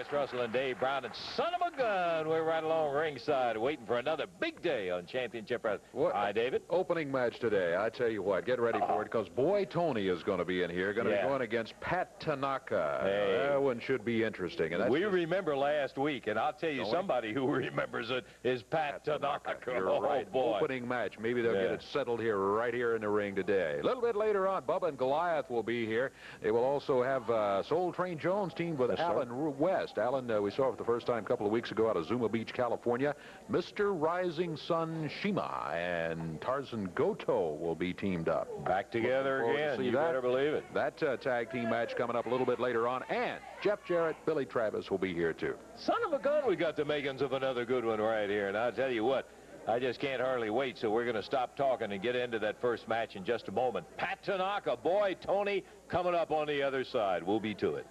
Lance Russell and Dave Brown, and son of a gun, we're right along ringside waiting for another big day on Championship Wrestling. Hi, David. Opening match today. I tell you what, get ready for it, because Boy Tony is going to be in here, going to be going against Pat Tanaka. Hey. That one should be interesting. And we remember last week, and I'll tell you, somebody who remembers it is Pat Tanaka. You're right. Boy. Opening match. Maybe they'll get it settled here, right here in the ring today. A little bit later on, Bubba and Goliath will be here. They will also have Soul Train Jones teamed with Alan West. Alan, we saw for the first time a couple of weeks ago out of Zuma Beach, California. Mr. Rising Sun Shima and Tarzan Goto will be teamed up. Back together again. You better believe it. That tag team match coming up a little bit later on. And Jeff Jarrett, Billy Travis will be here too. Son of a gun, we got the makings of another good one right here. And I'll tell you what, I just can't hardly wait, so we're going to stop talking and get into that first match in just a moment. Pat Tanaka, Boy Tony, coming up on the other side. We'll be to it.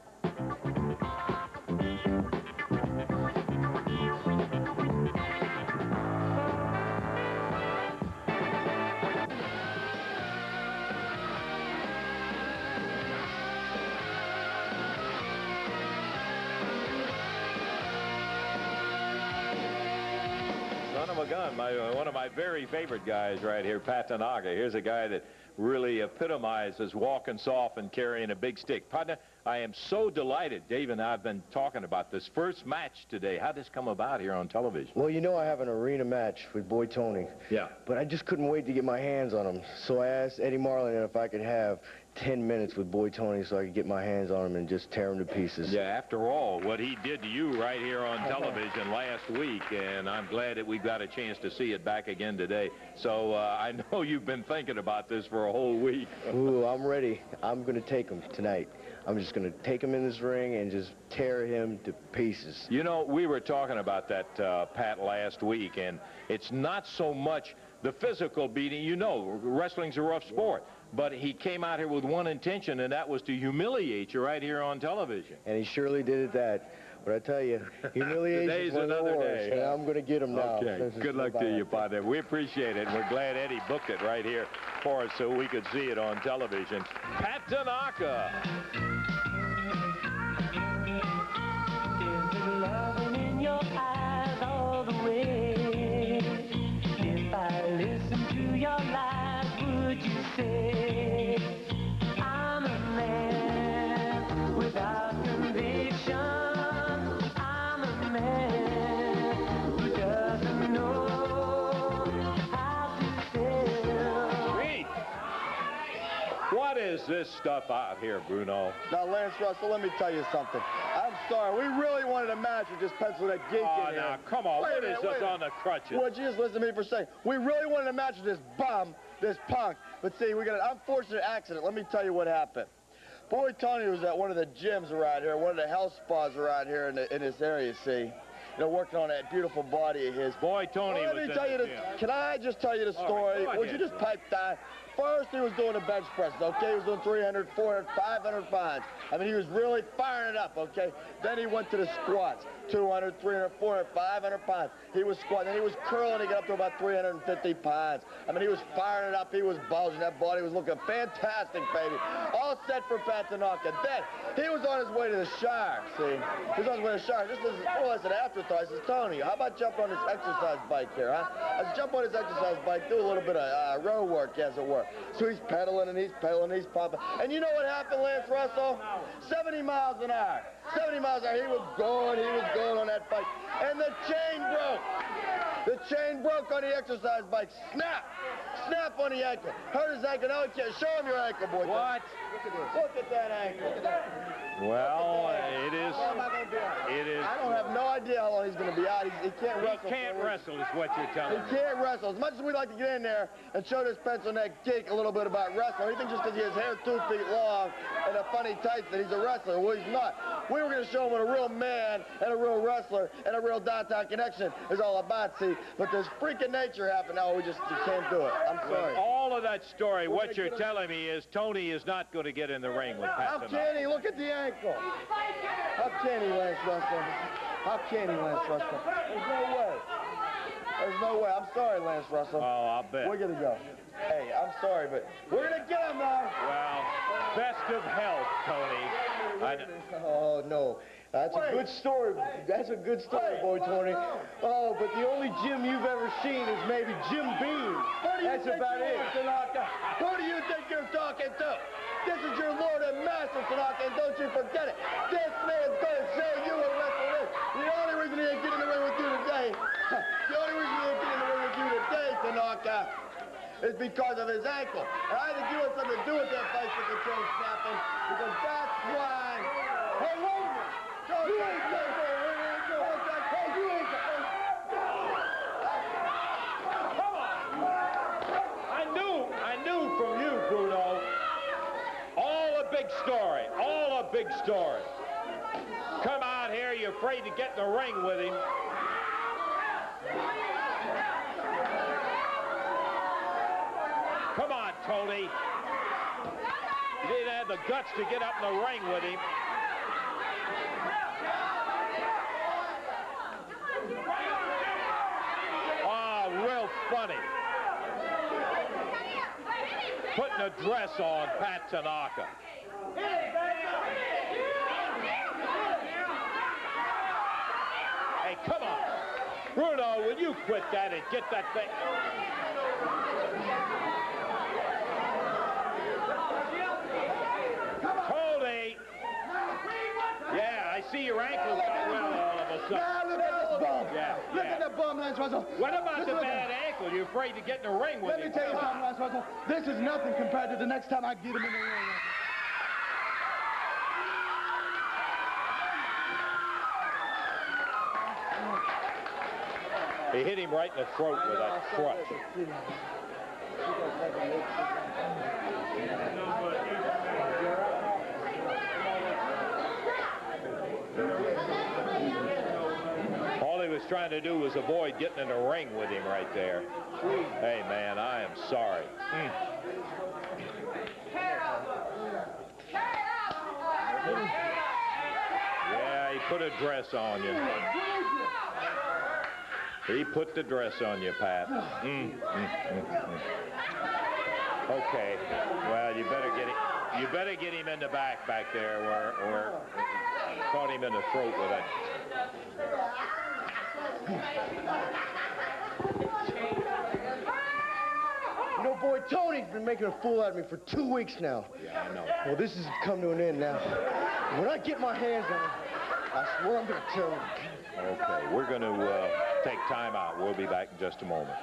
Gun, one of my very favorite guys right here, Pat Tanaka. Here's a guy that really epitomizes walking soft and carrying a big stick. Partner, I am so delighted. Dave and I have been talking about this first match today. How'd this come about here on television? Well, you know I have an arena match with Boy Tony. Yeah. But I just couldn't wait to get my hands on him. So I asked Eddie Marlin if I could have 10 minutes with Boy Tony so I could get my hands on him and just tear him to pieces. Yeah, after all, what he did to you right here on television last week, and I'm glad that we got a chance to see it back again today. So I know you've been thinking about this for a whole week. Ooh, I'm ready. I'm going to take him tonight. I'm just going to take him in this ring and just tear him to pieces. You know, we were talking about that, Pat, last week, and it's not so much the physical beating. You know, wrestling's a rough sport. But he came out here with one intention, and that was to humiliate you right here on television. And he surely did that. But I tell you, humiliation is one of the worst, and I'm going to get him now. Okay, good luck to you, partner. We appreciate it, and we're glad Eddie booked it right here for us so we could see it on television. Pat Tanaka. There's a loving in your eyes all the way. If I listen to your lies, would you say I'm a man without conviction? I'm a man who doesn't know how to feel. Reed, what is this stuff out here, Bruno? Now, Lance Russell, let me tell you something. I'm sorry. We really wanted a match with just pencil that gink in here. Now, come on. What is this on the crutches? Would you just listen to me for a second? We really wanted a match with this bum, this punk. But see, we got an unfortunate accident. Let me tell you what happened. Boy Tony was at one of the gyms around here, one of the health spas around here in this area, see? You know, working on that beautiful body of his. Boy Tony was let me tell you the gym. Can I just tell you the story? Right, Would you just pipe down? First, he was doing the bench press, okay? He was doing 300, 400, 500 pounds. I mean, he was really firing it up, okay? Then he went to the squats, 200, 300, 400, 500 pounds. He was squatting. Then he was curling. He got up to about 350 pounds. I mean, he was firing it up. He was bulging. That body was looking fantastic, baby. All set for Pat Tanaka. Then he was on his way to the shower, see? He was on his way to the shower. Just as, well, as an afterthought, I said, Tony, how about jump on this exercise bike here, huh? I said, jump on this exercise bike, do a little bit of row work, as it were. So he's pedaling and he's pedaling and he's popping. And you know what happened, Lance Russell? 70 miles an hour. 70 miles an hour. He was going on that bike. And the chain broke. The chain broke on the exercise bike. Snap! Snap on the ankle. Hurt his ankle. Now he can't. Show him your ankle, boy. What? Look at this. Look at that ankle. Well, it is. I don't have no idea how long he's going to be out. He can't wrestle. He can't wrestle is what you're telling me. He can't wrestle. As much as we'd like to get in there and show this pencil neck geek a little bit about wrestling, he thinks just because he has hair 2 feet long and a funny tights that he's a wrestler. Well, he's not. We were going to show him what a real man and a real wrestler and a real downtown connection is all about, see. But there's freaking nature happening now. We can't do it. I'm sorry. All of that story, what you're telling me is Tony is not going to get in the ring with Pat Tanaka. How can he? Look at the ankle. How can he, Lance Russell? How can he, Lance Russell? There's no way. There's no way. I'm sorry, Lance Russell. Oh, I'll bet. We're going to go. Hey, I'm sorry, but we're going to get him now. Well, best of health, Tony. Oh, no. That's a good story. That's a good story, Boy Tony. Oh, but the only Jim you've ever seen is maybe Jim Beam. That's about it. Who do you think you're talking to? This is your Lord and Master, Tanaka, and don't you forget it. This man's going to say you will wrestle this. The only reason he ain't getting in the ring with you today, Tanaka, is because of his ankle. And I think you have something to do with that bicycle control snapping, because that's why. Hey, wait a minute. You ain't supposed to. Hey, you ain't supposed to. Come on. I knew from you, Bruno. All a big story. All a big story. Come out here, you're afraid to get in the ring with him. Come on, Tony. You didn't have the guts to get up in the ring with him. Oh, real funny. Putting a dress on Pat Tanaka. Hey, come on. Bruno, will you quit that and get that thing? Tony. Yeah, I see your ankle got well all of a sudden. Now look at this bum. Yeah, Look at the bum, Lance Russell. What about the bad ankle? You're afraid to get in the ring with him. Let me tell you something, Lance Russell. This is nothing compared to the next time I get him in the ring. He hit him right in the throat with that crutch. All he was trying to do was avoid getting in the ring with him right there. Hey, man, I am sorry. Yeah, he put a dress on you. He put the dress on you, Pat. Okay. Well, you better get him in the back there where caught him in the throat with it. You know, Boy Tony's been making a fool out of me for 2 weeks now. Yeah, I know. Well, this has come to an end now. When I get my hands on him, I swear I'm going to tear him. Okay, we're going to take time out. We'll be back in just a moment.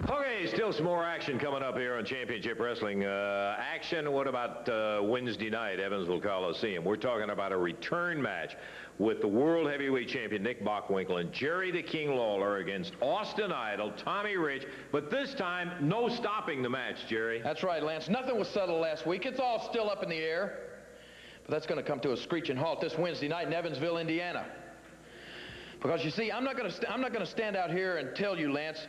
Okay, still some more action coming up here on Championship Wrestling. Action, what about Wednesday night, Evansville Coliseum? We're talking about a return match with the World Heavyweight Champion Nick Bockwinkel and Jerry the King Lawler against Austin Idol, Tommy Rich, but this time, no stopping the match, Jerry. That's right, Lance. Nothing was settled last week. It's all still up in the air. But that's going to come to a screeching halt this Wednesday night in Evansville, Indiana. Because, you see, I'm not going to stand out here and tell you, Lance,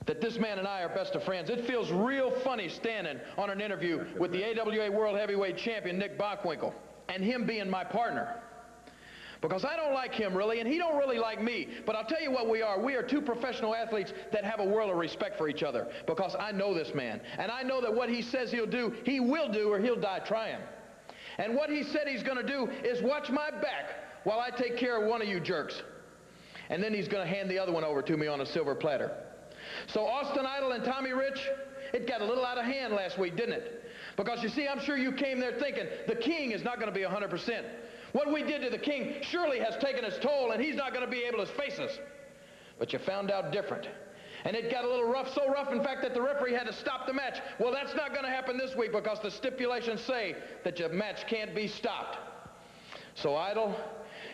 that this man and I are best of friends. It feels real funny standing on an interview with the AWA World Heavyweight Champion Nick Bockwinkel and him being my partner. Because I don't like him really, and he don't really like me. But I'll tell you what we are. We are two professional athletes that have a world of respect for each other. Because I know this man, and I know that what he says he'll do, he will do, or he'll die trying. And what he said he's going to do is watch my back while I take care of one of you jerks. And then he's going to hand the other one over to me on a silver platter. So Austin Idol and Tommy Rich, it got a little out of hand last week, didn't it? Because you see, I'm sure you came there thinking the King is not going to be 100%. What we did to the King surely has taken its toll, and he's not going to be able to face us. But you found out different. And it got a little rough, so rough, in fact, that the referee had to stop the match. Well, that's not going to happen this week because the stipulations say that your match can't be stopped. So, Idol,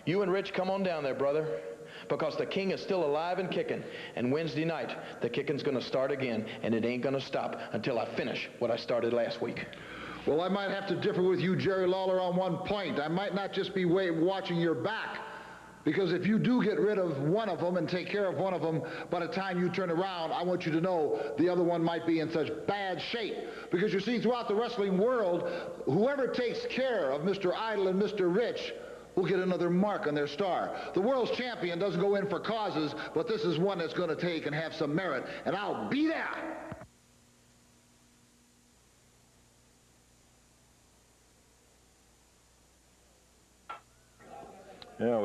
you and Rich, come on down there, brother, because the King is still alive and kicking. And Wednesday night, the kicking's going to start again, and it ain't going to stop until I finish what I started last week. Well, I might have to differ with you, Jerry Lawler, on one point. I might not just be watching your back, because if you do get rid of one of them and take care of one of them, by the time you turn around, I want you to know the other one might be in such bad shape. Because you see, throughout the wrestling world, whoever takes care of Mr. Idol and Mr. Rich will get another mark on their star. The world's champion doesn't go in for causes, but this is one that's going to take and have some merit, and I'll be there. Yeah,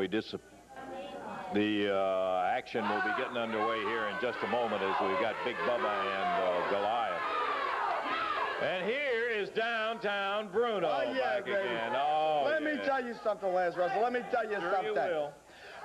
the action will be getting underway here in just a moment as we've got Big Bubba and Goliath. And here is downtown Bruno back again. Oh, Let me tell you something, Lance Russell. Let me tell you something. You will.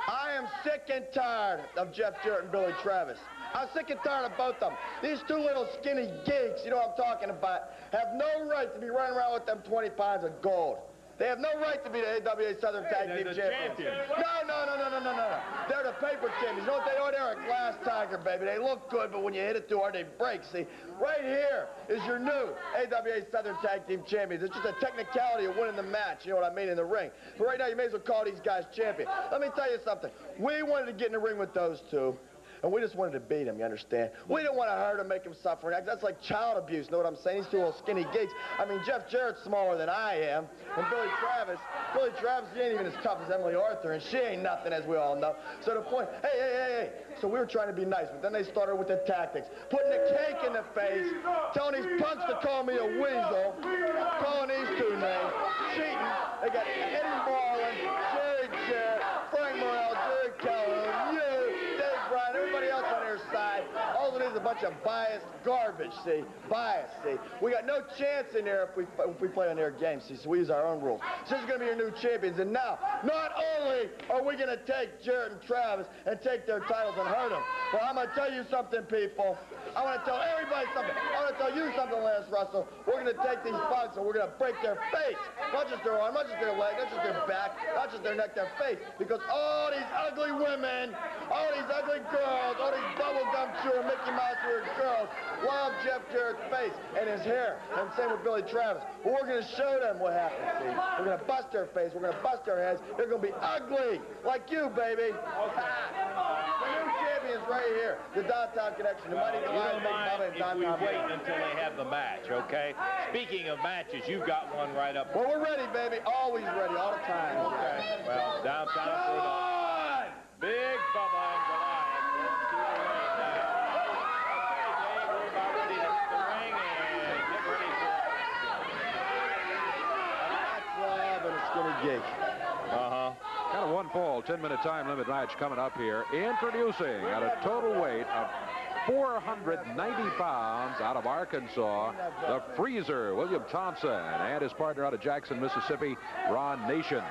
I am sick and tired of Jeff Jarrett and Billy Travis. I'm sick and tired of both of them. These two little skinny geeks, you know what I'm talking about, have no right to be running around with them 20 pounds of gold. They have no right to be the AWA Southern Tag Team Champions. No. They're the paper champions. You know what they are? They're a glass tiger, baby. They look good, but when you hit it too hard, they break. See, right here is your new AWA Southern Tag Team Champions. It's just a technicality of winning the match, you know what I mean, in the ring. But right now, you may as well call these guys champion. Let me tell you something. We wanted to get in the ring with those two. And we just wanted to beat him, you understand? We didn't want to hurt him, make him suffer. That's like child abuse, know what I'm saying? These two little skinny geeks. I mean, Jeff Jarrett's smaller than I am. And Billy Travis, she ain't even as tough as Emily Arthur, and she ain't nothing, as we all know. So the point, hey. So we were trying to be nice, but then they started with the tactics. Putting the cake in the face, telling these punks to call me a weasel, calling these two names, cheating. They got Eddie Marlin, Jerry Jarrett, Frank Morrell, Jerry Calhoun, everybody else on their side. All it is a bunch of biased garbage, see? Bias, see? We got no chance in there if we play on their game, see? So we use our own rules. So this is going to be your new champions. And now, not only are we going to take Jarrett and Travis and take their titles and hurt them, but I'm going to tell you something, people. I want to tell everybody something. I want to tell you something, Lance Russell. We're going to take these punks and we're going to break their face. Not just their arm, not just their leg, not just their back, not just their neck, their face. Because all these ugly women, all these ugly girls, all these bubblegum chewing Mickey Mouse weird girls love Jeff Jarrett's face and his hair. And same with Billy Travis. But we're going to show them what happens, see? We're going to bust their face. We're going to bust their heads. They're going to be ugly, like you, baby. The new champions right here. The Downtown Connection. The Mighty Goliath, Big Bubba, and if we wait until they have the match, okay? Speaking of matches, you've got one right up. Well, we're ready, baby. Always ready, all the time. Okay. Well, downtown Bruno. Big Bubba and Goliath. Gig. Kind of one fall, 10-minute time limit match coming up here. Introducing at a total weight of 490 pounds out of Arkansas, the Freezer, William Thompson, and his partner out of Jackson, Mississippi, Ron Nation.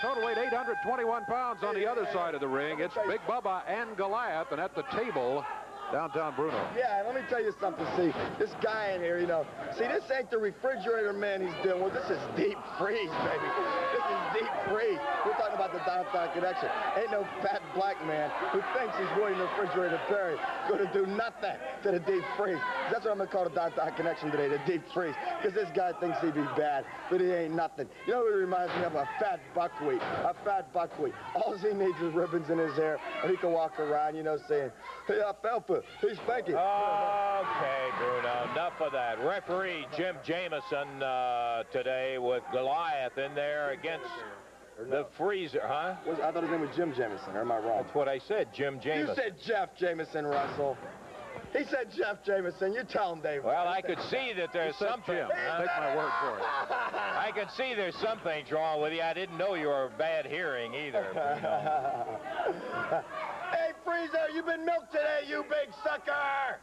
Total weight 821 pounds on the other side of the ring. It's Big Bubba and Goliath, and at the table, downtown Bruno. Yeah, let me tell you something. See, this guy in here, you know, see, this ain't the refrigerator man he's dealing with. This is deep freeze, baby. This is deep freeze. We're talking about the Downtown Connection. Ain't no fat black man who thinks he's William the Refrigerator Perry going to do nothing to the deep freeze. That's what I'm going to call the Downtown Connection today, the deep freeze. Because this guy thinks he'd be bad, but he ain't nothing. You know what he reminds me of? A fat buckwheat. A fat buckwheat. All he needs is ribbons in his hair, and he can walk around, you know, saying, hey, I fell for he's spanking. Okay, Bruno, enough of that. Referee Jim Jameson today with Goliath in there against the Freezer, huh? I thought his name was Jim Jameson, or am I wrong? That's what I said, Jim Jameson. You said Jeff Jameson, Russell. He said Jeff Jameson. You tell him, Dave. Well, I could see that there's something. Jim. Take my word for it. I could see there's some things wrong with you. I didn't know you were bad hearing either. Hey, Freezer, you've been milked today, you big sucker!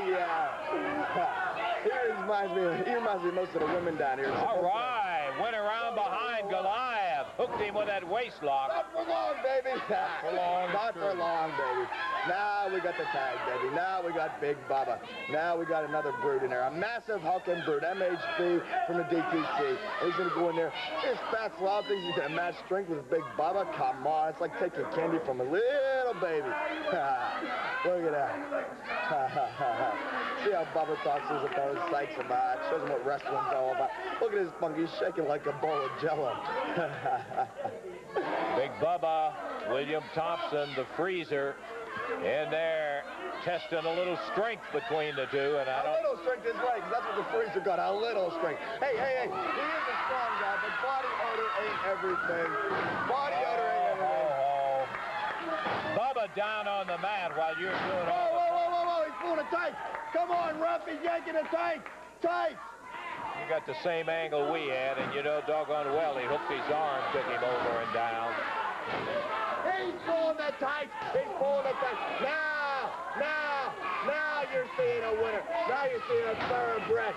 Yeah. He reminds me most of the women down here. All right, went around behind Goliath, hooked him with that waist lock. Not for long, baby. Not for long. Not for long, baby. Now we got the tag, baby. Now we got Big Bubba. Now we got another brute in there. A massive hulking brute, MHB from the DTC. He's going to go in there. This fat slob thinks he's going to match strength with Big Bubba. Come on. It's like taking candy from a little baby. Look at that. See how Bubba talks to his opponent, psychs him out, shows him what wrestling's all about. Look at his punk. He's shaking like a bowl of jello. Big Bubba, William Thompson, the Freezer, in there. testing a little strength between the two. And a little strength is right, because that's what the Freezer got, a little strength. Hey, he is a strong guy, but body odor ain't everything. Body odor ain't everything. Bubba down on the mat while you're doing all Whoa, he's pulling a tight. Come on, ref, he's yanking it tight. You got the same angle we had, and you know doggone well he hooked his arm, took him over and down. He's pulling the tight. Now you're seeing a winner. Now you're seeing a thoroughbred.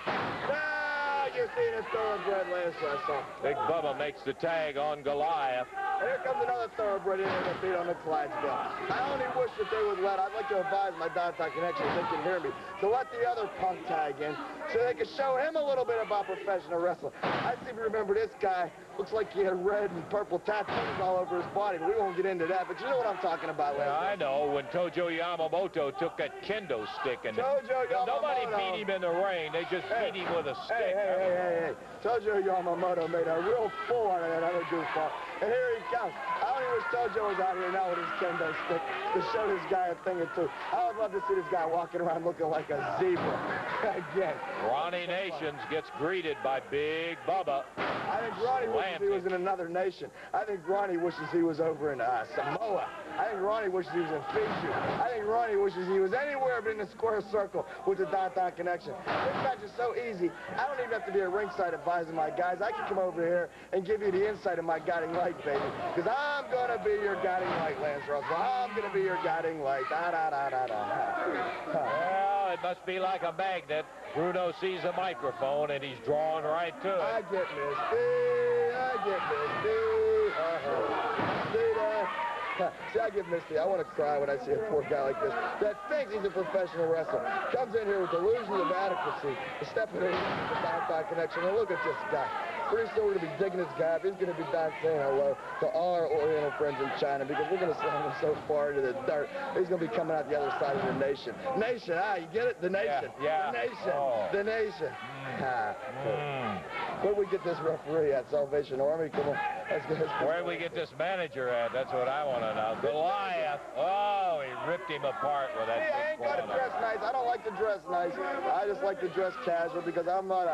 Now you're seeing a thoroughbred Lance Russell. Big Bubba makes the tag on Goliath. And here comes another thoroughbred in that beat on the Clydesdale. I only wish that they would I'd like to advise my Downtown Connection, if they can hear me, to let the other punk tag in so they can show him a little bit about professional wrestling. I seem to remember this guy looks like he had red and purple tattoos all over his body, but we won't get into that. But you know what I'm talking about, Lance. Yeah, I know. When Tojo Yamamoto took that kendo stick and nobody beat him in the ring. They just beat him with a stick. Hey. Tojo Yamamoto made a real fool out of that other goofball. And here he comes. I only wish Tojo was out here now with his kendo stick to show this guy a thing or two. I would love to see this guy walking around looking like a zebra again. Ronnie Nations gets greeted by Big Bubba. I think Ronnie wishes he was in another nation. I think Ronnie wishes he was over in Samoa. I think Ronnie wishes he was in Fiji. I think Ronnie wishes he was anywhere but in the square circle with the Downtown Connection. This match is so easy. I don't even have to be a ringside advisor, my guys. I can come over here and give you the insight of my guiding light, baby. Because I'm going to be your guiding light, Lance Russell. I'm going to be your guiding light. Well, it must be like a magnet. Bruno sees a microphone, and he's drawn right to it. I get misty. See, I get misty. I want to cry when I see a poor guy like this that thinks he's a professional wrestler. Comes in here with delusions of adequacy to step into the Downtown Connection. And look at this guy. Pretty soon we're going to be digging this guy up. He's going to be back saying hello to all our Oriental friends in China because we're going to slam him so far into the dirt. He's going to be coming out the other side of the nation. Nation, you get it? The nation. Yeah. The nation. The nation. Where do we get this referee at? Salvation Army? Come on. Where do we get this manager at? That's what I want to know. Goliath. Oh, he ripped him apart with that. I ain't got to dress nice. I don't like to dress nice. I just like to dress casual because I'm not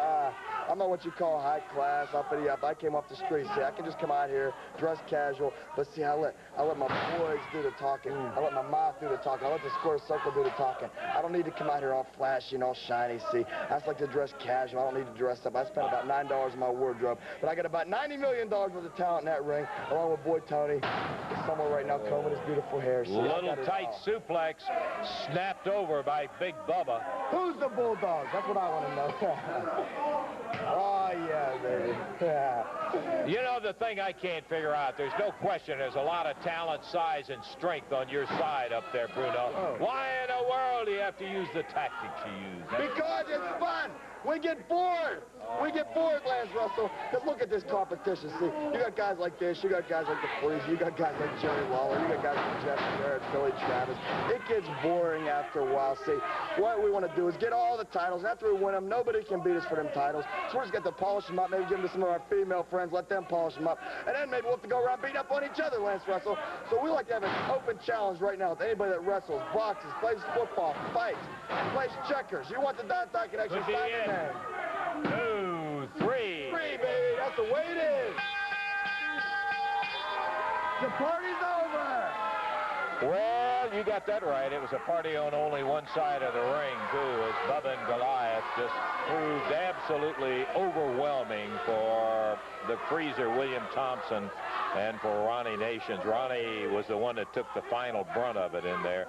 what you call high class, uppity up. I came off the street. See, I can just come out here, dress casual, but see, I let my boys do the talking. I let my mouth do the talking. I let the square circle do the talking. I don't need to come out here all flashy and all shiny, see. I just like to dress casual. I don't need to dress up. I spent about $9 in my wardrobe, but I got about $90 million worth of talent in that ring, along with Boy Tony. He's somewhere right now combing his beautiful hair. See, little tight suplex snapped over by Big Bubba. Who's the Bulldog? That's what I want to know. Oh, yeah, baby. Yeah. You know, the thing I can't figure out, there's no question there's a lot of talent, size, and strength on your side up there, Bruno. Why in the world do you have to use the tactics you use? Because it's fun. We get bored. We get bored, Lance Russell. Because look at this competition. See, you got guys like this. You got guys like the Freeze. You got guys like Jerry Lawler. You got guys like Jeff Jarrett, Billy Travis. It gets boring after a while. See, what we want to do is get all the titles. After we win them, nobody can beat us for them titles. So we're just got to polish them up. Maybe give them to some of our female friends. Let them polish them up. And then maybe we'll have to go around beating up on each other, Lance Russell. So we like to have an open challenge right now with anybody that wrestles, boxes, plays football, fights, plays checkers. You want the Downtown Connection? Could be in. 2, 3. 3, baby. That's the way it is. The party's over. Well, you got that right. It was a party on only one side of the ring, too, as Bubba and Goliath just proved absolutely overwhelming for the Freezer, William Thompson, and for Ronnie Nations. Ronnie was the one that took the final brunt of it in there.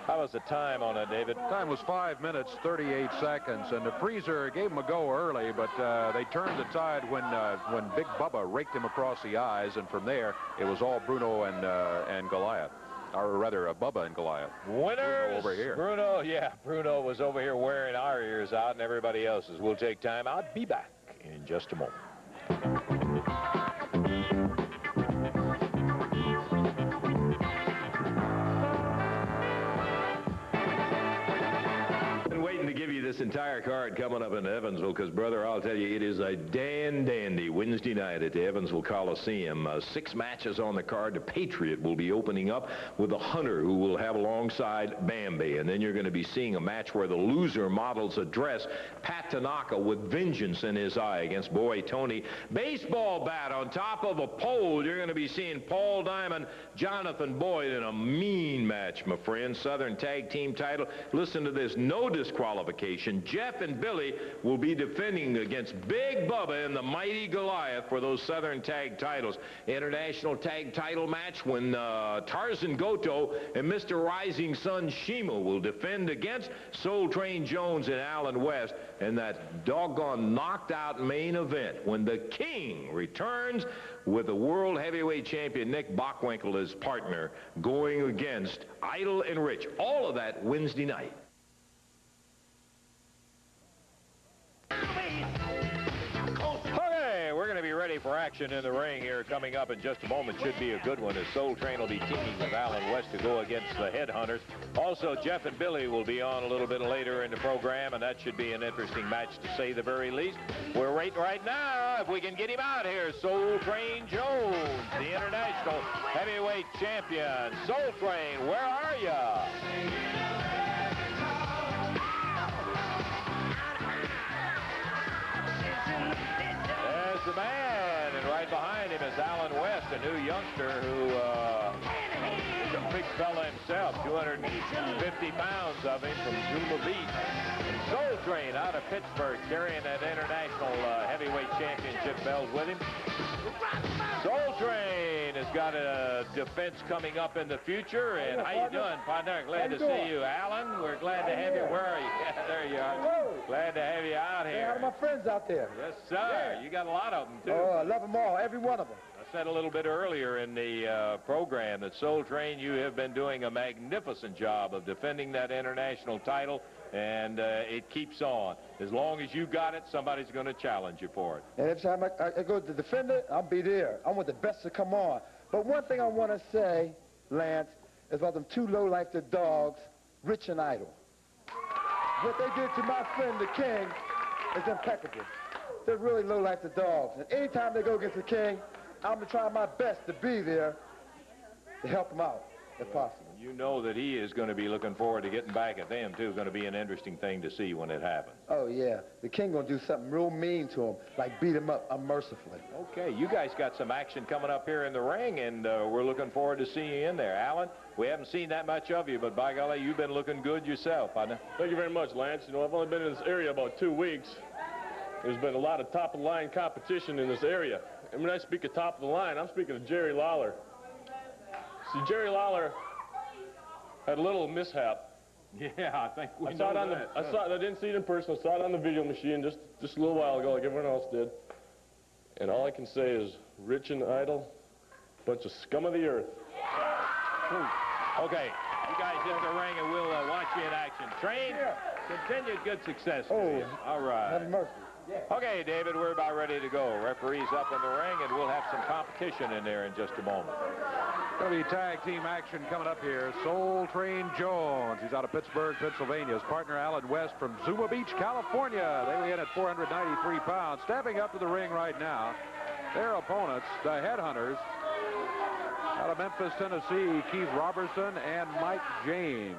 How was the time on it, David? Time was 5 minutes, 38 seconds, and the Freezer gave him a go early, but they turned the tide when Big Bubba raked him across the eyes, and from there, it was all Bruno and Goliath. Or rather, Bubba and Goliath. Winners! Bruno over here. Bruno was over here wearing our ears out and everybody else's. We'll take time. I'll be back in just a moment. entire card coming up in Evansville, because, brother, I'll tell you, it is a dandy Wednesday night at the Evansville Coliseum. 6 matches on the card. The Patriot will be opening up with a Hunter, who will have alongside Bambi. And then you're going to be seeing a match where the loser models a dress. Pat Tanaka with vengeance in his eye against Boy Tony. Baseball bat on top of a pole. You're going to be seeing Paul Diamond, Jonathan Boyd in a mean match, my friend. Southern Tag Team title. Listen to this. No disqualification. Jeff and Billy will be defending against Big Bubba and the Mighty Goliath for those Southern Tag titles. International Tag title match when Tarzan Goto and Mr. Rising Sun Shima will defend against Soul Train Jones and Alan West. And that doggone knocked out main event when the King returns with the World Heavyweight Champion Nick Bockwinkel as partner, going against Idle and Rich. All of that Wednesday night. Okay, we're going to be ready for action in the ring here coming up in just a moment. Should be a good one, as Soul Train will be teaming with Alan West to go against the Headhunters. Also, Jeff and Billy will be on a little bit later in the program, and that should be an interesting match to say the very least. We're waiting right now if we can get him out here. Soul Train Jones, the International Heavyweight Champion. Soul Train, where are ya? The man, and right behind him is Alan West, a new youngster who is a big fella himself, 250 pounds of him from Zuma Beach. Soul Train out of Pittsburgh, carrying that International Heavyweight Championship belt with him. Soul Train has got a defense coming up in the future. And how you doing, partner? Glad to see you. Alan, we're glad to have you. Where are you? Yeah, there you are. Hello. Glad to have you out here. How are my friends out there? Yes, sir. You got a lot of them, too. Oh, I love them all, every one of them. I said a little bit earlier in the program that Soul Train, you have been doing a magnificent job of defending that international title, and it keeps on. As long as you got it, somebody's going to challenge you for it. And every time I go to defend it, I'll be there. I want the best to come on. But one thing I want to say, Lance, is about them 2 low-lifted dogs, Rich and Idle. What they did to my friend, the King, is impeccable. They're really low-lifted dogs. And anytime they go against the King, I'm going to try my best to be there to help them out, if possible. You know that he is going to be looking forward to getting back at them, too. It's going to be an interesting thing to see when it happens. Oh, yeah. The King going to do something real mean to him, like beat him up unmercifully. Okay, you guys got some action coming up here in the ring, and we're looking forward to seeing you in there. Alan, we haven't seen that much of you, but by golly, you've been looking good yourself, partner. Thank you very much, Lance. You know, I've only been in this area about 2 weeks. There's been a lot of top-of-the-line competition in this area. And when I speak of top of the line, I'm speaking of Jerry Lawler. See, Jerry Lawler had a little mishap. Yeah, I think we I didn't see it in person. I saw it on the video machine just a little while ago, like everyone else did. And all I can say is, Rich and Idle, bunch of scum of the earth. Okay, you guys hit the ring, and we'll watch you in action. Train, continued good success to you. All right. Have mercy. Okay, David, we're about ready to go. Referee's up in the ring, and we'll have some competition in there in just a moment. Going to be tag team action coming up here. Soul Train Jones, he's out of Pittsburgh, Pennsylvania. His partner, Alan West, from Zuma Beach, California. They weigh in at 493 pounds. Stepping up to the ring right now, their opponents, the Headhunters, out of Memphis, Tennessee, Keith Robertson and Mike James.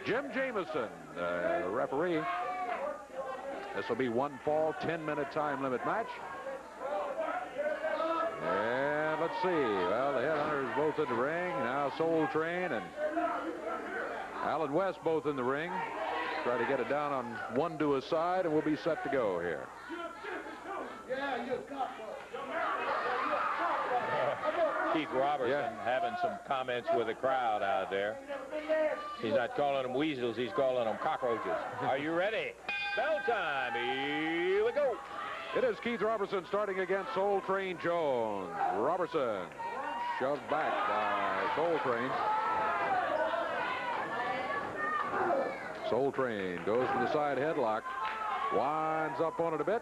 Jim Jameson, the referee. This will be one fall, 10-minute time limit match. And let's see. Well, the Headhunters both in the ring. Now Soul Train and Alan West both in the ring. Try to get it down on one to a side, and we'll be set to go here. Keith Robertson having some comments with the crowd out there. He's not calling them weasels, he's calling them cockroaches. Are you ready? Bell time. Here we go. It is Keith Robertson starting against Soul Train Jones. Robertson shoved back by Soul Train. Soul Train goes for the side headlock. Winds up on it a bit.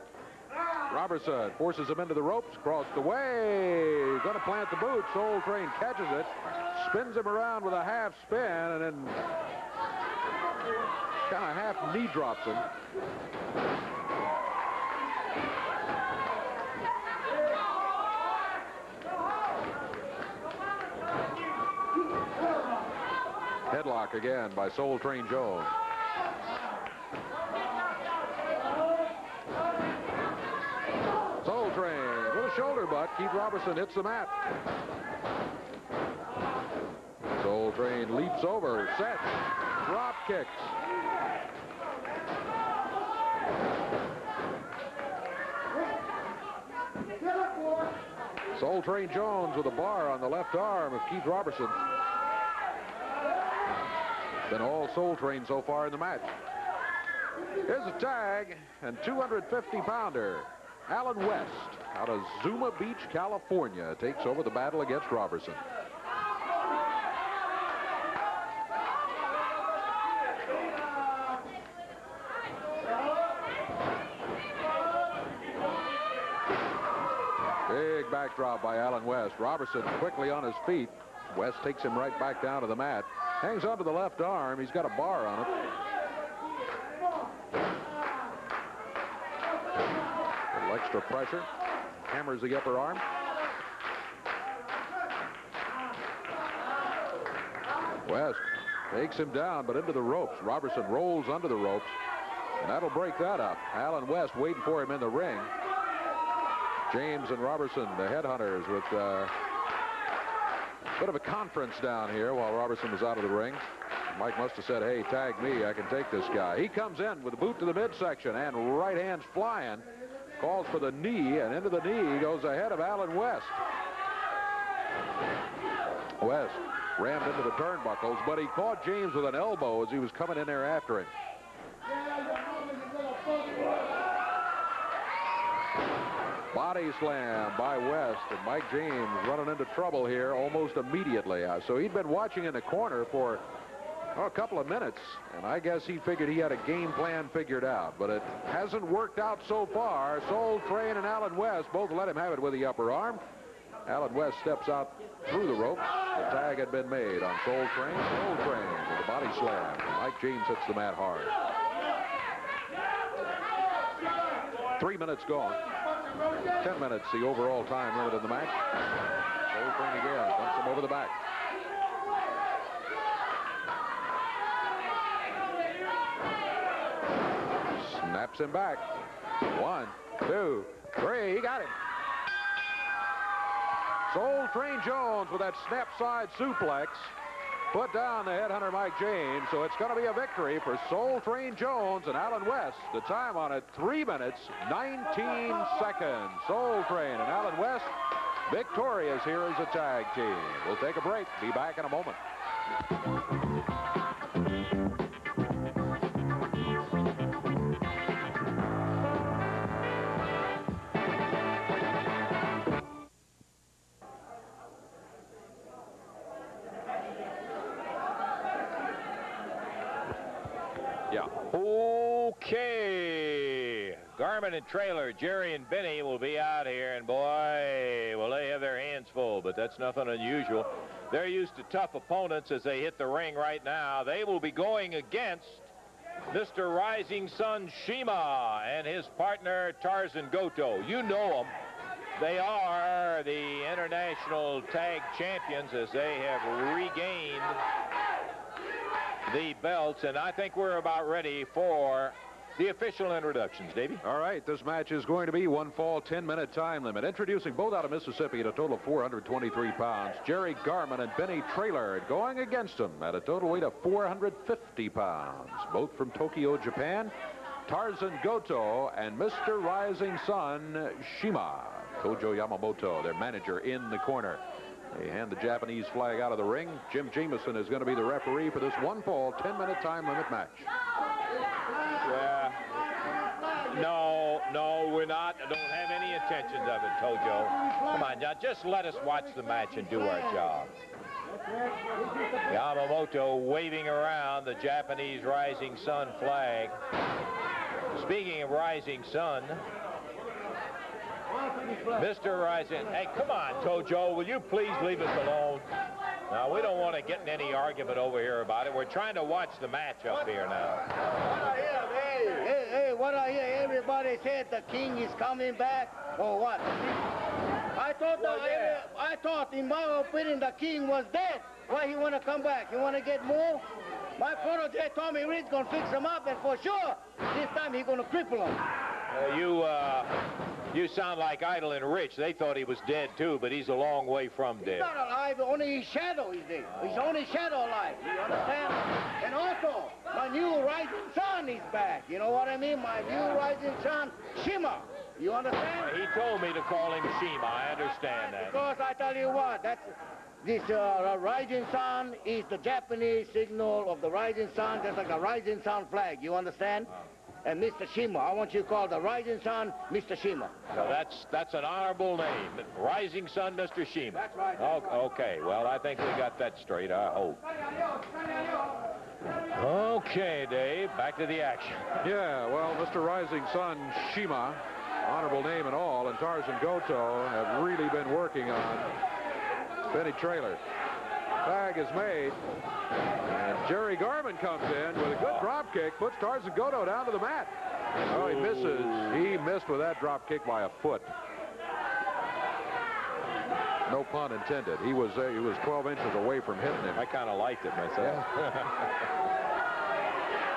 Robertson forces him into the ropes, across the way. Going to plant the boot. Soul Train catches it, spins him around with a half spin, and then kind of half knee drops him. Headlock again by Soul Train Jones. Soul Train with a shoulder butt. Keith Robertson hits the mat. Soul Train leaps over, sets, drop kicks. Soul Train Jones with a bar on the left arm of Keith Robertson. Been all Soul Train so far in the match. Here's a tag, and 250-pounder Alan West out of Zuma Beach, California, takes over the battle against Robertson. Big backdrop by Alan West. Robertson quickly on his feet. West takes him right back down to the mat. Hangs onto the left arm. He's got a bar on it. A little extra pressure. Hammers the upper arm. West takes him down, but into the ropes. Robertson rolls under the ropes, and that'll break that up. Alan West waiting for him in the ring. James and Robertson, the headhunters, with a bit of a conference down here while Robertson was out of the ring. Mike must have said, hey, tag me, I can take this guy. He comes in with a boot to the midsection and right hands flying. Calls for the knee, and into the knee goes ahead of Alan West. West rammed into the turnbuckles, but he caught James with an elbow as he was coming in there after him. Body slam by West, and Mike James running into trouble here almost immediately. So he'd been watching in the corner for a couple of minutes, and I guess he figured he had a game plan figured out, but it hasn't worked out so far. Soul Train and Alan West both let him have it with the upper arm. Alan West steps out through the ropes. The tag had been made on Soul Train. Soul Train with a body slam. Mike James hits the mat hard. 3 minutes gone. 10 minutes, the overall time limit in the match. Soul Train again, dumps him over the back. Snaps him back. 1, 2, 3, he got him. Soul Train Jones with that snap side suplex put down the headhunter Mike James, so it's going to be a victory for Soul Train Jones and Alan West. The time on it, 3 minutes, 19 seconds. Soul Train and Alan West victorious here as a tag team. We'll take a break. Be back in a moment. Okay, Garmin and Trailer, Jerry and Benny will be out here, and boy, will they have their hands full, but that's nothing unusual. They're used to tough opponents as they hit the ring right now. They will be going against Mr. Rising Sun Shima and his partner Tarzan Goto. You know them. They are the international tag champions as they have regained the belts, and I think we're about ready for the official introductions, Davey. All right, this match is going to be one fall, 10-minute time limit. Introducing both out of Mississippi at a total of 423 pounds, Jerry Garmin and Benny Trailer, going against them at a total weight of 450 pounds. Both from Tokyo, Japan, Tarzan Goto and Mr. Rising Sun Shima. Tojo Yamamoto, their manager, in the corner. They hand the Japanese flag out of the ring. Jim Jameson is going to be the referee for this one fall, 10-minute time limit match. Yeah. No, we're not. I don't have any intentions of it, Tojo. Come on, now, just let us watch the match and do our job. Yamamoto waving around the Japanese Rising Sun flag. Speaking of Rising Sun, Mr. Rising, hey, come on, Tojo, will you please leave us alone? Now, we don't want to get in any argument over here about it. We're trying to watch the match up here now. Hey, what I hear? Everybody said the king is coming back, or what? I thought, in my opinion, the king was dead. Why he want to come back? He want to get more? My protege, Tommy Reed's going to fix him up, and for sure, this time he's going to cripple him. You sound like Idle and Rich. They thought he was dead, too, but he's a long way from dead. He's not alive. Only his shadow is dead. He's only shadow alive. You understand? And also, my new rising sun is back. You know what I mean? My new rising sun, Shima. You understand? He told me to call him Shima. I understand that. Because I tell you what, this rising sun is the Japanese signal of the rising sun, just like a rising sun flag. You understand? And Mr. Shima, I want you to call the rising sun Mr. Shima. So that's an honorable name, Rising Sun Mr. Shima. That's right. Okay, well, I think we got that straight, I hope. Okay, Dave, back to the action. Yeah, well, Mr. Rising Sun Shima, honorable name and all, and Tarzan Goto have really been working on Benny Traylor. Tag is made, and Jerry Garman comes in with a good drop kick, puts Tarzan Goto down to the mat. Oh, he misses. He missed with that drop kick by a foot. No pun intended. He was 12 inches away from hitting him. I kind of liked it myself. Yeah.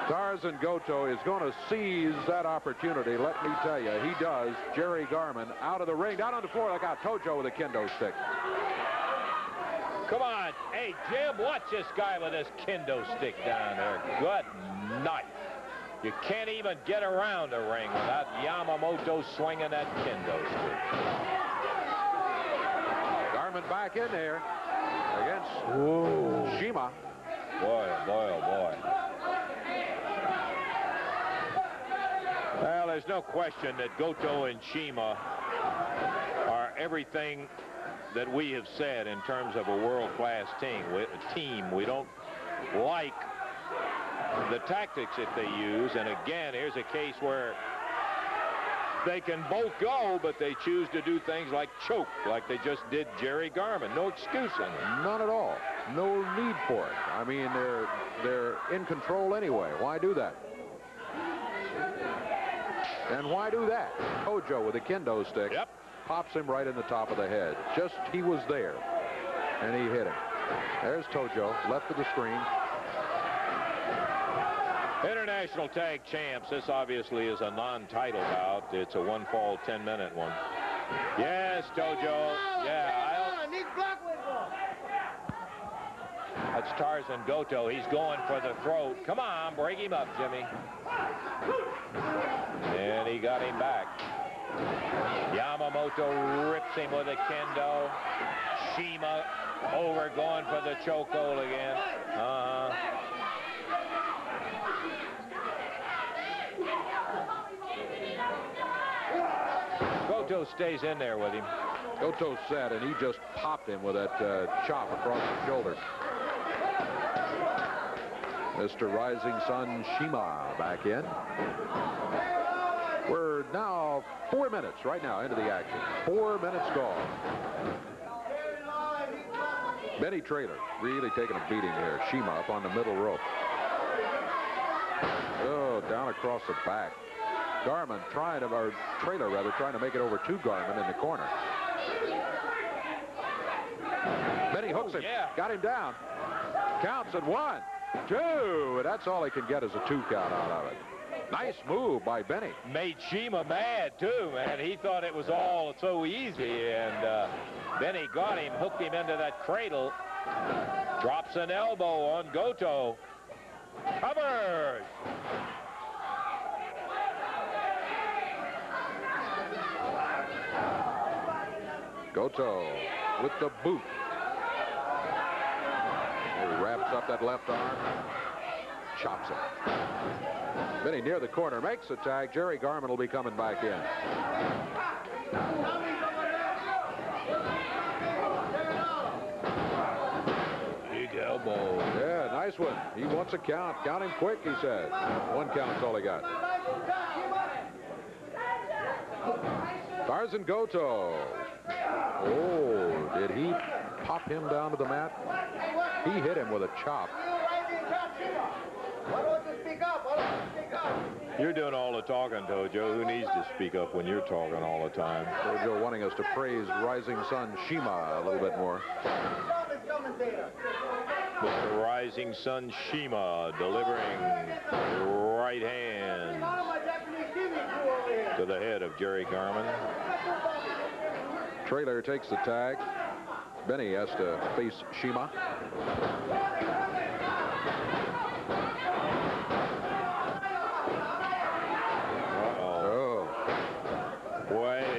Tarzan Goto is going to seize that opportunity. Let me tell you, he does. Jerry Garman out of the ring, down on the floor like a Tojo with a kendo stick. Come on. Hey, Jim, watch this guy with this kendo stick down there. Good night. You can't even get around the ring without Yamamoto swinging that kendo stick. Garman back in there against Shima. Boy, oh boy, oh boy. Well, there's no question that Goto and Shima are everything that we have said in terms of a world-class team. We don't like the tactics that they use, and again, here's a case where they can both go, but they choose to do things like choke, like they just did Jerry Garman. No excuse in it. None at all. No need for it. I mean, they're in control anyway. Why do that? And why do that? Tojo with a kendo stick. Yep. Pops him right in the top of the head. Just, he was there, and he hit him. There's Tojo, left of the screen. International Tag Champs. This obviously is a non-title bout. It's a one-fall, 10-minute one. Yes, Tojo. Yeah, that's Tarzan Goto. He's going for the throat. Come on, break him up, Jimmy. And he got him back. Yamamoto rips him with a kendo. Shima over, going for the chokehold again. Goto stays in there with him. Goto's set, and he just popped him with that chop across the shoulder. Mr. Rising Sun Shima back in. We're now 4 minutes right now into the action. 4 minutes gone. Benny Traylor really taking a beating here. Shima up on the middle rope. Oh, down across the back. Garman trying to, or Traylor rather, trying to make it over to Garman in the corner. Benny hooks him. Yeah. Got him down. Counts at 1, 2. That's all he can get is a 2 count out of it. Nice move by Benny. Made Shima mad, too, man. He thought it was all so easy, and Benny got him, hooked him into that cradle. Drops an elbow on Goto. Covers. Goto with the boot. He wraps up that left arm. Chops him. Benny near the corner, makes the tag. Jerry Garman will be coming back in. Big elbow. Yeah, nice one. He wants a count. Count him quick, he said. 1 count's all he got. Tarzan Goto Oh, did he pop him down to the mat? He hit him with a chop. Why don't you speak up? Why don't you speak up? You're doing all the talking, Tojo. Who needs to speak up when you're talking all the time? Tojo wanting us to praise Rising Sun Shima a little bit more. Mr. Rising Sun Shima delivering right hand to the head of Jerry Garman. Trailer takes the tag. Benny has to face Shima.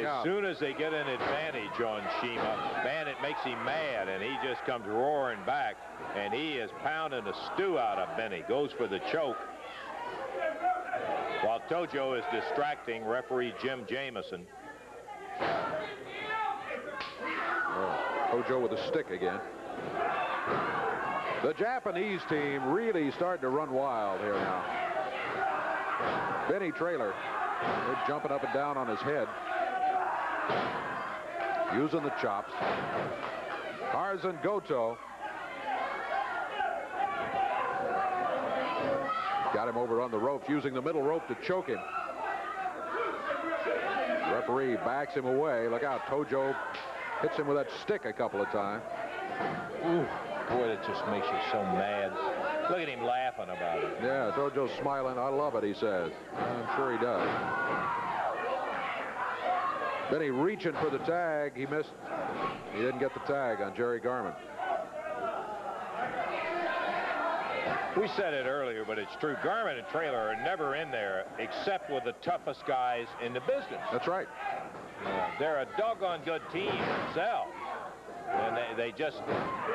As soon as they get an advantage on Shima, man, it makes him mad, and he just comes roaring back, and he is pounding the stew out of Benny. Goes for the choke. While Tojo is distracting referee Jim Jamison. Tojo with a stick again. The Japanese team really starting to run wild here now. Benny Trailer, they're jumping up and down on his head. Using the chops. Tarzan Goto got him over on the ropes, using the middle rope to choke him. Referee backs him away. Look out, Tojo hits him with that stick a couple of times. Ooh, boy, that just makes you so mad. Look at him laughing about it. Yeah, Tojo's smiling. I love it, he says. I'm sure he does. Benny reaching for the tag. He missed. He didn't get the tag on Jerry Garman. We said it earlier, but it's true. Garman and Trailer are never in there except with the toughest guys in the business. That's right. They're a doggone good team themselves. And they just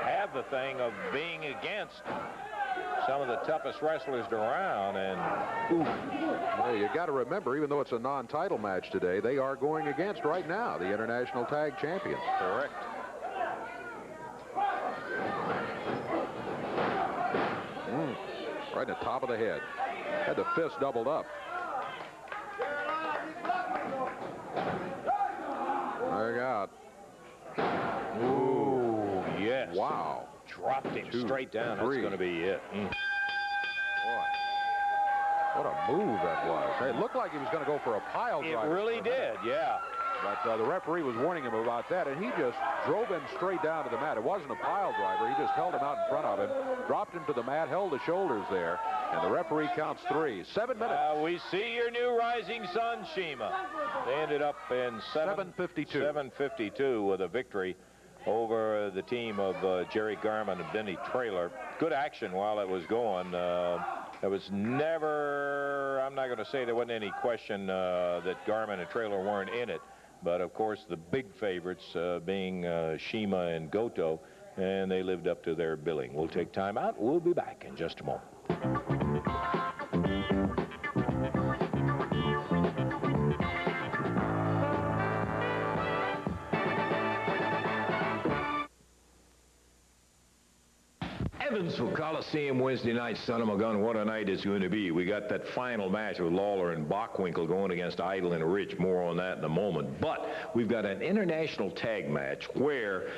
have the thing of being against some of the toughest wrestlers around. And well, you got to remember, even though it's a non-title match today, they are going against right now the International Tag Champions. Correct. Right in the top of the head. Had the fist doubled up. There you go. Ooh, yes. Wow. Dropped him straight down. That's going to be it. Boy, what a move that was. It looked like he was going to go for a pile driver. It really did, yeah. But the referee was warning him about that, and he just drove him straight down to the mat. It wasn't a pile driver. He just held him out in front of him, dropped him to the mat, held the shoulders there, and the referee counts 3. 7 minutes. We see your new Rising Sun, Shima. They ended up in 7:52 with a victory over the team of Jerry Garman and Benny Trailer. Good action while it was going. There was never, I'm not going to say there wasn't any question that Garman and Trailer weren't in it. But, of course, the big favorites being Shima and Goto, and they lived up to their billing. We'll take time out. We'll be back in just a moment. Evansville Coliseum Wednesday night, son of a gun, what a night it's going to be. We got that final match with Lawler and Bockwinkel going against Idle and Rich. More on that in a moment. But we've got an international tag match where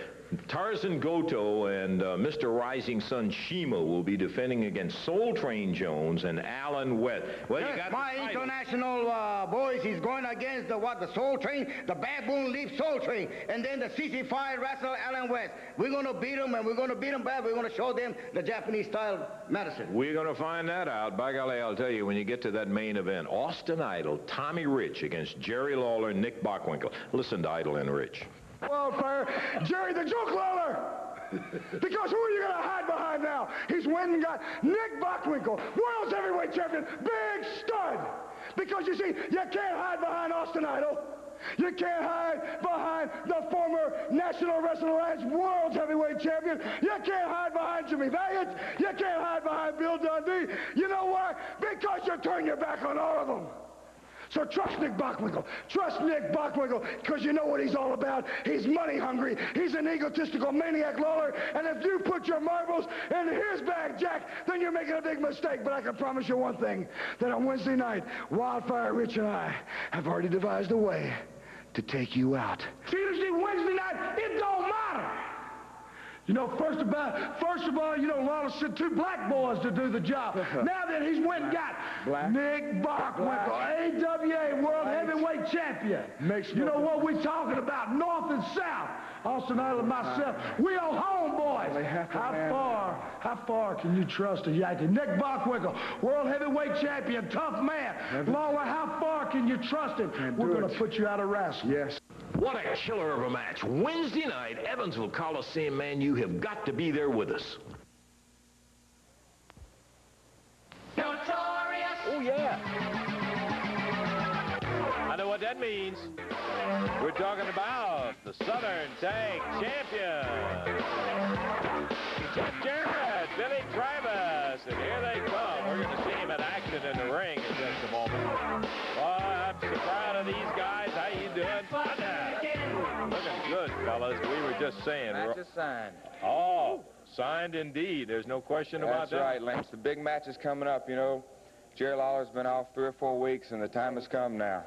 Tarzan Goto and Mr. Rising Sun Shima will be defending against Soul Train Jones and Alan West. Well, yes, you got my international boys, he's going against the Soul Train, the Baboon Leaf Soul Train, and then the CC5 wrestler Alan West. We're going to beat them, and we're going to beat them bad. We're going to show them the Japanese-style medicine. We're going to find that out. By golly, I'll tell you, when you get to that main event, Austin Idol, Tommy Rich against Jerry Lawler and Nick Bockwinkel. Listen to Idol and Rich. Wildfire, Jerry the Joke Lawler. Because who are you going to hide behind now? He's went and got Nick Bockwinkel, world's heavyweight champion, big stud. Because you see, you can't hide behind Austin Idol. You can't hide behind the former National Wrestling Alliance world's heavyweight champion. You can't hide behind Jimmy Valiant. You can't hide behind Bill Dundee. You know why? Because you turn your back on all of them. So trust Nick Bockwinkel. Trust Nick Bockwinkel, because you know what he's all about. He's money hungry. He's an egotistical maniac, Lawler. And if you put your marbles in his bag, Jack, then you're making a big mistake. But I can promise you one thing, that on Wednesday night, Wildfire Rich and I have already devised a way to take you out. Seriously, Wednesday night, it don't matter. You know, first of all, you know, Lawler sent 2 black boys to do the job. Now that he's went and got Nick Bockwinkel, AWA World Heavyweight Champion. You know what we're talking about, North and South. Austin Idol and myself, we are homeboys. How far can you trust a Yankee? Nick Bockwinkel, World Heavyweight Champion, tough man. Lawler, how far can you trust him? We're going to put you out of wrestling. Yes. What a killer of a match. Wednesday night, Evansville Coliseum, man, you have got to be there with us. Notorious. Oh, yeah. I know what that means. We're talking about the Southern Tag Champion, Jeff Jarrett, Billy Travis, and here they come. We're going to see him in action in the ring in just a moment. Oh, I'm so proud of these guys. How you doing? Looking good, fellas. We were just saying. Match is signed. Oh, signed indeed. There's no question about that. That's right, Lance. The big match is coming up, you know. Jerry Lawler's been off 3 or 4 weeks, and the time has come now.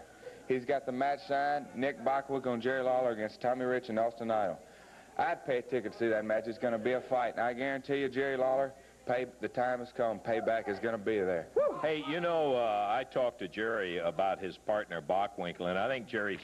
He's got the match signed, Nick Bockwinkel and Jerry Lawler against Tommy Rich and Austin Idol. I'd pay a ticket to see that match. It's going to be a fight, and I guarantee you, Jerry Lawler, the time has come. Payback is going to be there. Woo. Hey, you know, I talked to Jerry about his partner, Bockwinkel, and I think Jerry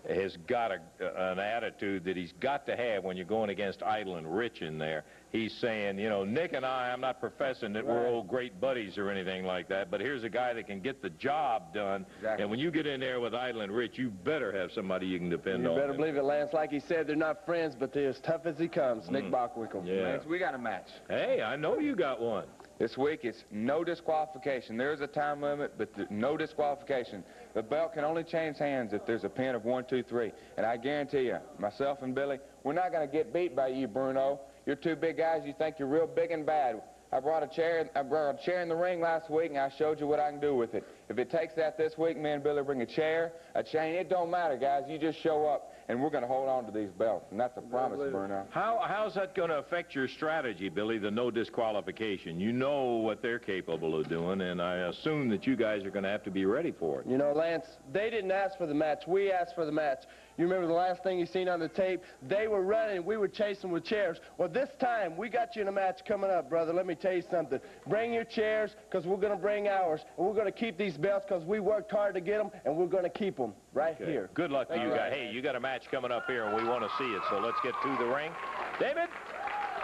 has got an attitude that he's got to have when you're going against Idol and Rich in there. He's saying, you know, Nick and I'm not professing that we're old great buddies or anything like that, but here's a guy that can get the job done. Exactly. And when you get in there with Idol and Rich, you better have somebody you can depend on. You better believe it, Lance. Like he said, they're not friends, but they're as tough as he comes. Nick Bockwinkel. Yeah. Lance, we got a match. Hey, I know you got one. This week, it's no disqualification. There is a time limit, but no disqualification. The belt can only change hands if there's a pin of 1, 2, 3. And I guarantee you, myself and Billy, we're not going to get beat by you, Bruno. You're 2 big guys. You think you're real big and bad. I brought a chair in the ring last week, and I showed you what I can do with it. If it takes that this week, me and Billy bring a chair, a chain. It don't matter, guys. You just show up, and we're going to hold on to these belts. And that's a promise, Bruno. How's that going to affect your strategy, Billy, the no disqualification? You know what they're capable of doing, and I assume that you guys are going to have to be ready for it. You know, Lance, they didn't ask for the match. We asked for the match. You remember the last thing you seen on the tape? They were running. We were chasing with chairs. Well, this time, we got you in a match coming up, brother. Let me tell you something. Bring your chairs, because we're going to bring ours. And we're going to keep these belts, because we worked hard to get them, and we're going to keep them right here. Good luck to you guys. Hey, you got a match coming up here, and we want to see it. So let's get to the ring. David?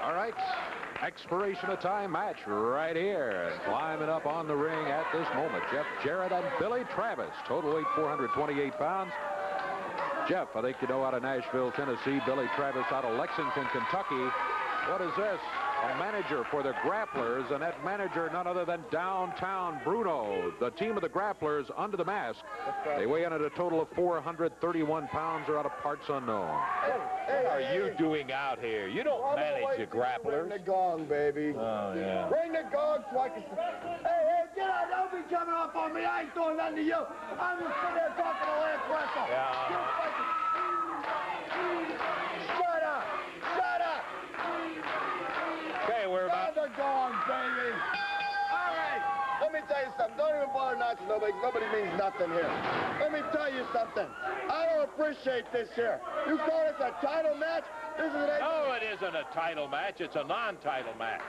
All right. Expiration of time match right here. Climbing up on the ring at this moment, Jeff Jarrett and Billy Travis. Total weight 428 pounds. Jeff, I think you know, out of Nashville, Tennessee. Billy Travis out of Lexington, Kentucky. What is this? A manager for the Grapplers, and that manager none other than Downtown Bruno. The team of the Grapplers under the mask. They weigh in at a total of 431 pounds. Are out of parts unknown. What are you doing out here? You don't manage the Grapplers. Bring the gong, baby. Oh, yeah. Bring the gong so I can... Hey, get out. Don't be coming off on me. I ain't doing nothing to you. I'm just sitting there talking to Lance Russell. Shut up. Shut up. Okay, we're about... the gong, baby. All right. Let me tell you something. Don't even bother notching nobody. Nobody means nothing here. Let me tell you something. I don't appreciate this here. You call this a title match? This is an... No, it isn't a title match. It's a non-title match.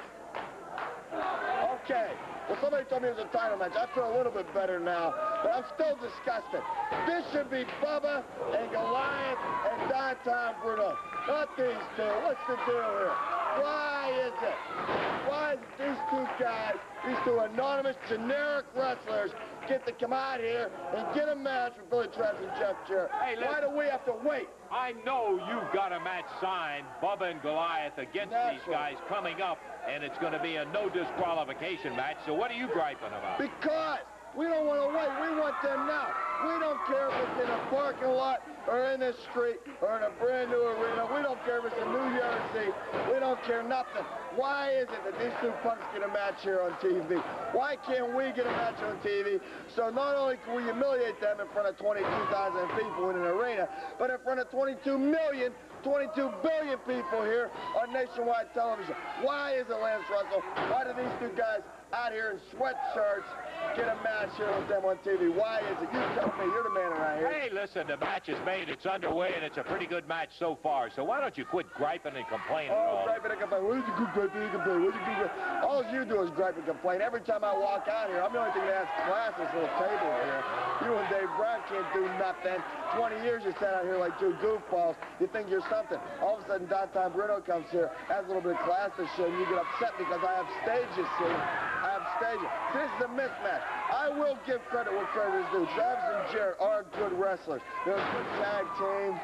Okay. Well, somebody told me it was a title match. I feel a little bit better now, but I'm still disgusted. This should be Bubba and Goliath and Downtown Bruno. Not these two. What's the deal here? Why is it? Why is these 2 guys, these 2 anonymous, generic wrestlers, get to come out here and get a match with Billy Travis and Jeff Jarrett? Hey, why do we have to wait? I know you've got a match signed, Bubba and Goliath, against these guys coming up, and it's going to be a no disqualification match. So what are you griping about? Because we don't want to wait. We want them now. We don't care if it's in a parking lot or in the street or in a brand new arena. We don't care if it's in New Jersey. We don't care nothing. Why is it that these 2 punks get a match here on TV? Why can't we get a match on TV? So not only can we humiliate them in front of 22,000 people in an arena, but in front of 22 million, 22 billion people here on nationwide television. Why is it, Lance Russell? Why do these 2 guys out here in sweatshirts get a match here with them on TV? Why is it? You tell Tell me, you're the man around here. Hey, listen, the match is made. It's underway, and it's a pretty good match so far. So why don't you quit griping and complaining? Griping and complaining. What did you do, griping and complaining? What did you do? All you do is gripe and complain. Every time I walk out here, I'm the only thing that has class, this little table here. You and Dave Brown can't do nothing. 20 years you sat out here like two goofballs. You think you're something. All of a sudden, Don Bruno comes here, has a little bit of class to show, and you get upset because I have stage, you see. I have stage. This is a mismatch. I will give credit where credit is due. Travis and Jarrett are good wrestlers. They're a good tag team,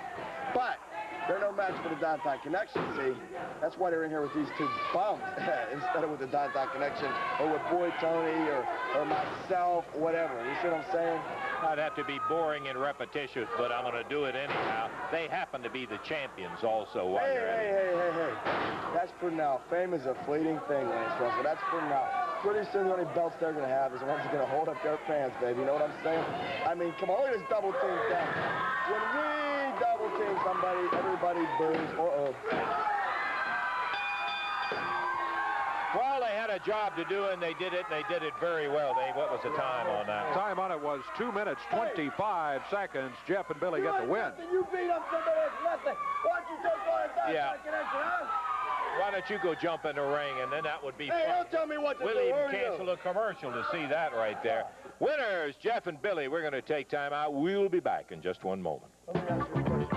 but they're no match for the Downtown Connection, see? That's why they're in here with these two bums instead of with the Downtown Connection or with Boy Tony or myself, whatever. You see what I'm saying? I'd have to be boring and repetitious, but I'm going to do it anyhow. They happen to be the champions also while you're at it. Hey. That's for now. Fame is a fleeting thing, Lance Russell. That's for now. Pretty soon the only belts they're going to have is the ones that are going to hold up their fans, baby. You know what I'm saying? I mean, come on, look at this double team down. When we double team somebody, everybody boos. Well, they had a job to do, and they did it very well. What was the time on that? Time on it was 2 minutes, 25 seconds. Jeff and Billy get the win. You beat up somebody that's nothing. Why don't you take on a connection, huh? Why don't you go jump in the ring, and then that would be fun. Don't tell me what to we'll do. We'll even cancel a commercial to see that right there. Winners, Jeff and Billy. We're going to take time out. We'll be back in just one moment. Let me ask you a question.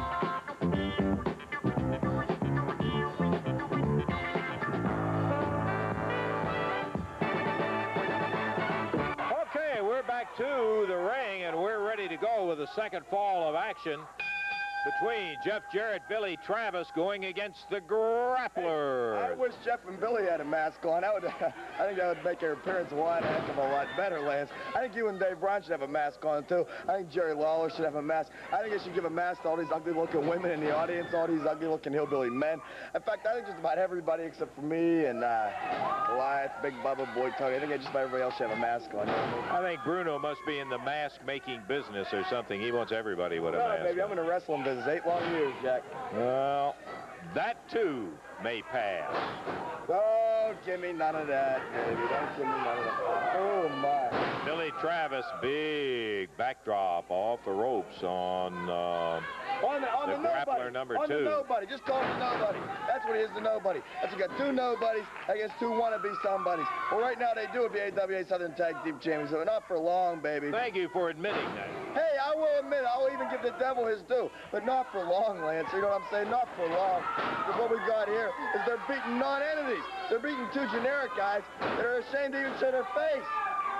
Okay, we're back to the ring, and we're ready to go with the second fall of action between Jeff Jarrett, Billy Travis going against the Grapplers. I wish Jeff and Billy had a mask on. I think that would make their appearance one heck of a lot better, Lance. I think you and Dave Brown should have a mask on, too. I think Jerry Lawler should have a mask. I think they should give a mask to all these ugly-looking women in the audience, all these ugly-looking hillbilly men. In fact, I think just about everybody except for me and Goliath, Big Bubba, Boy Tony, I think just about everybody else should have a mask on. I think Bruno must be in the mask-making business or something. He wants everybody with a mask. Baby, I'm in a wrestling business. 8 long years, Jack. Well, that too may pass. Don't give me none of that, baby. Don't give me none of that. Oh, my. Billy Travis, big backdrop off the ropes on the grappler number 2. On the nobody. Just call him the nobody. That's what he is, the nobody. That's you got 2 nobodies against 2 wannabe somebodies. Well, right now they do it, the AWA Southern Tag Team Champions. So not for long, baby. Thank you for admitting that. Hey, I will admit, I will even give the devil his due. But not for long, Lance. You know what I'm saying? Not for long. Because what we got here is they're beating non-entities. They're beating 2 generic guys that are ashamed to even show their face.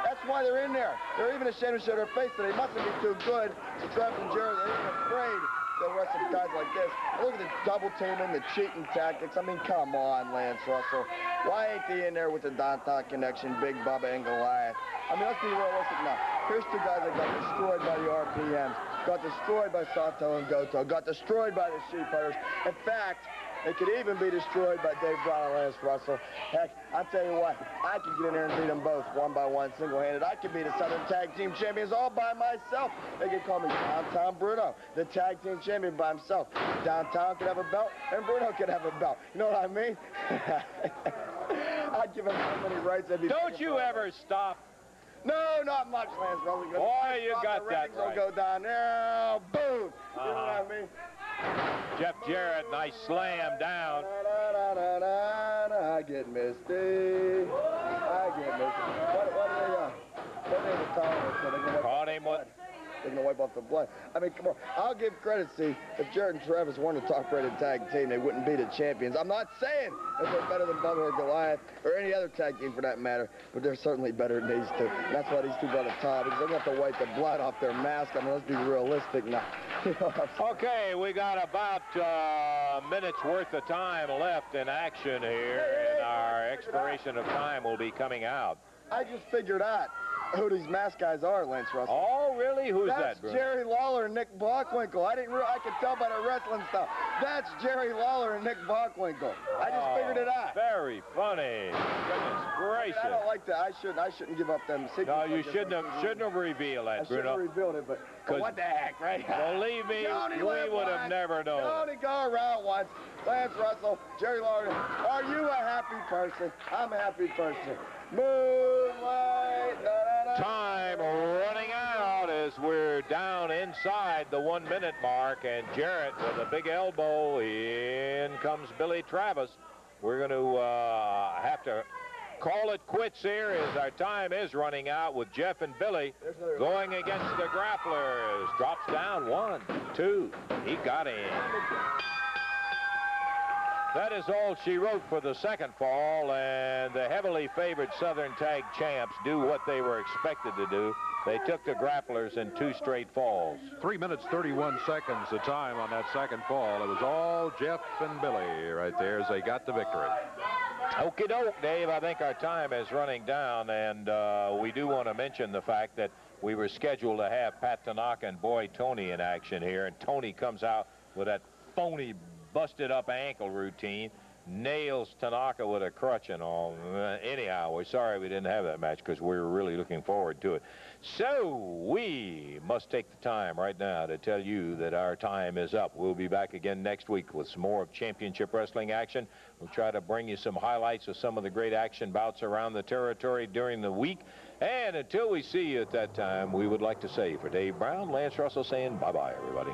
That's why they're in there. They're even ashamed to show their face, so they mustn't be too good. So Travis and Jarrett, they're even afraid to wrestle guys like this. Look at the double teaming, the cheating tactics. I mean, come on, Lance Russell. Why ain't they in there with the Downtown Connection, Big Bubba and Goliath? I mean, let's be realistic now. Here's 2 guys that got destroyed by the RPMs, got destroyed by Sato and Goto, got destroyed by the Sheep Hunters. In fact, they could even be destroyed by Dave Brown and Lance Russell. Heck, I'll tell you what, I could get in there and beat them both one by one, single-handed. I could be the Southern Tag Team Champions all by myself. They could call me Downtown Bruno, the Tag Team Champion by himself. Downtown could have a belt, and Bruno could have a belt. You know what I mean? I'd give him so many rights. Don't you ever stop. No, not much, Lance Russell. Boy, you got that will right. go down there. Boom. You know what I mean? Jeff Jarrett, nice slam down. I get misty. What are they calling it? Caught him what? They're going to wipe off the blood. I mean, come on. I'll give credit, see, if Jarrett and Travis weren't a top-rated tag team, they wouldn't be the champions. I'm not saying that they're better than Bubba or Goliath or any other tag team for that matter, but they're certainly better than these 2. And that's why these 2 brought the top, because they're going to have to wipe the blood off their mask. I mean, let's be realistic now. Okay, we got about a minute's worth of time left in action here, and our expiration of time will be coming out. I just figured out who these mask guys are, Lance Russell. Oh, really? Who's that, That's Bruce? Jerry Lawler and Nick Bockwinkel. I could tell by the wrestling stuff. That's Jerry Lawler and Nick Bockwinkel. I just figured it out. Very funny. Goodness gracious. I don't like that. I shouldn't give up them secrets. No, you shouldn't have revealed that, Bruno. I should have revealed it, but what the heck, right? Believe me, we would have never known. You only go around once. Lance Russell, Jerry Lawler, are you a happy person? I'm a happy person. Moonlight. Time running out as we're down inside the 1-minute mark, and Jarrett with a big elbow. In comes Billy Travis. We're going to have to call it quits here as our time is running out with Jeff and Billy going against the grapplers. Drops down 1, 2. He got in. That is all she wrote for the second fall, and the heavily favored Southern Tag champs do what they were expected to do. They took the grapplers in 2 straight falls. 3 minutes, 31 seconds the time on that second fall. It was all Jeff and Billy right there as they got the victory. Okie doke, Dave. I think our time is running down, and we do want to mention the fact that we were scheduled to have Pat Tanaka and Boy Tony in action here, and Tony comes out with that phony busted up ankle routine, nails Tanaka with a crutch and all. Anyhow, we're sorry we didn't have that match because we were really looking forward to it. So we must take the time right now to tell you that our time is up. We'll be back again next week with some more of championship wrestling action. We'll try to bring you some highlights of some of the great action bouts around the territory during the week. And until we see you at that time, we would like to say for Dave Brown, Lance Russell saying bye-bye, everybody.